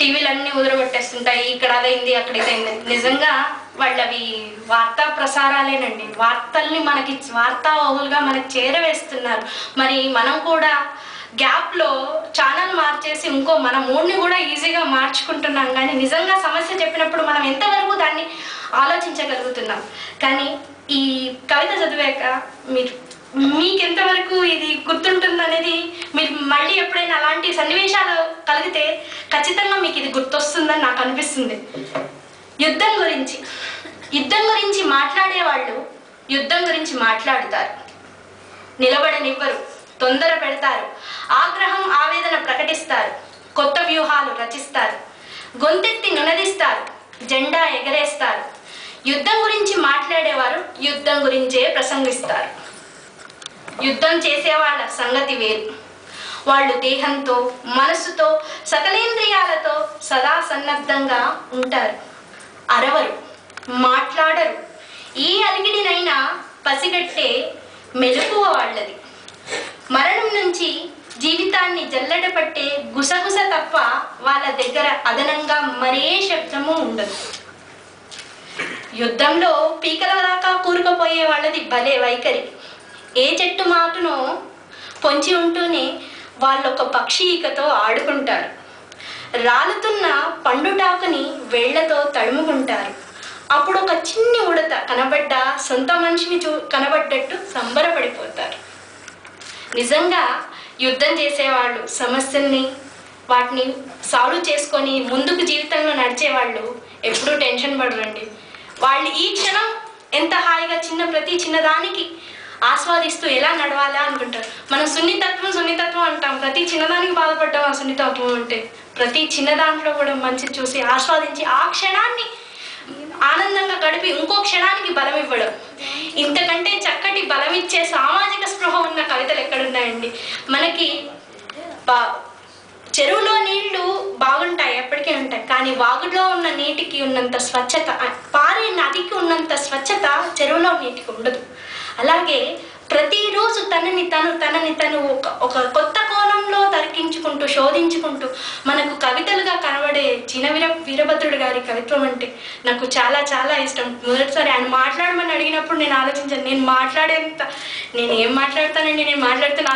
టీవీలన్నీ ఉదరగొట్టేస్తుంటాయి, ఇక్కడ అదైంది అక్కడ ఇదైంది. నిజంగా వాళ్ళవి వార్తా ప్రసారాలేనండి. వార్తల్ని మనకి వార్తావాహులుగా మనకి చేరవేస్తున్నారు. మరి మనం కూడా గ్యాప్లో ఛానల్ మార్చేసి ఇంకో మన మూడ్ని కూడా ఈజీగా మార్చుకుంటున్నాం. కానీ నిజంగా సమస్య చెప్పినప్పుడు మనం ఎంతవరకు దాన్ని ఆలోచించగలుగుతున్నాం. కానీ ఈ కవిత చదివాక మీకు ఎంతవరకు ఇది గుర్తుంటుందనేది, మీరు మళ్ళీ ఎప్పుడైనా అలాంటి సన్నివేశాలు కలిగితే ఖచ్చితంగా మీకు ఇది గుర్తొస్తుందని నాకు అనిపిస్తుంది. యుద్ధం గురించి మాట్లాడేవాళ్ళు యుద్ధం గురించి మాట్లాడుతారు, నిలబడనివ్వరు, తొందర పెడతారు, ఆగ్రహం ఆవేదన ప్రకటిస్తారు, కొత్త వ్యూహాలు రచిస్తారు, గొంతెత్తి నినదిస్తారు, జెండా ఎగరేస్తారు. యుద్ధం గురించి మాట్లాడేవారు యుద్ధం గురించే ప్రసంగిస్తారు. యుద్ధం చేసేవాళ్ళ సంగతి వేరు. వాళ్ళు దేహంతో, మనసుతో, సకలేంద్రియాలతో సదా సన్నద్ధంగా ఉంటారు. అరవరు, మాట్లాడరు. ఈ అలిగిడినైనా పసిగట్టే మెలకువ వాళ్ళది. మరణం నుంచి జీవితాన్ని జల్లెడపట్టే గుసగుస తప్ప వాళ్ళ దగ్గర అదనంగా మరే శబ్దము ఉండదు. యుద్ధంలో పీకల దాకా కూరుకుపోయే వాళ్ళది భలే వైఖరి. ఏ చెట్టు మాటునో పొంచి ఉంటూనే వాళ్ళొక పక్షి ఈకతో ఆడుకుంటారు. రాలుతున్న పండుటాకుని వేళ్లతో తడుముకుంటారు. అప్పుడు ఒక చిన్ని ఉడత కనబడ్డ సొంత మనిషిని కనబడ్డట్టు సంబరపడిపోతారు. నిజంగా యుద్ధం చేసేవాళ్ళు, సమస్యల్ని వాటిని సాల్వ్ చేసుకొని ముందుకు జీవితంలో నడిచేవాళ్ళు ఎప్పుడూ టెన్షన్ పడరండి. వాళ్ళు ఈ క్షణం ఎంత హాయిగా ప్రతి చిన్నదానికి ఆస్వాదిస్తూ ఎలా నడవాలా అనుకుంటారు. మనం సున్నితత్వం అంటాం, ప్రతి చిన్నదానికి బాధపడ్డాం. ఆ సున్నితత్వం అంటే ప్రతి చిన్న దాంట్లో కూడా మంచి చూసి ఆస్వాదించి ఆ క్షణాన్ని ఆనందంగా గడిపి ఇంకో క్షణానికి బలం ఇవ్వడం. ఇంతకంటే చక్కటి బలం ఇచ్చే సామాజిక స్పృహ ఉన్న కవితలు ఎక్కడున్నాయండి? మనకి చెరువులో నీళ్లు బాగుంటాయి, ఎప్పటికీ ఉంటాయి. కానీ వాగులో ఉన్న నీటికి ఉన్నంత స్వచ్ఛత, పారే నదికి ఉన్నంత స్వచ్ఛత చెరువులో నీటికి ఉండదు. అలాగే ప్రతిరోజు తనని తను ఒక కొత్త కోణంలో తర్కించుకుంటూ, శోధించుకుంటూ మనకు కవితలుగా కనబడే వీరభద్రుడు గారి కవిత్వం అంటే నాకు చాలా చాలా ఇష్టం. మొదటిసారి ఆయన మాట్లాడమని అడిగినప్పుడు నేను ఆలోచించాను, నేను ఏం మాట్లాడతానండి, నేను మాట్లాడుతున్నా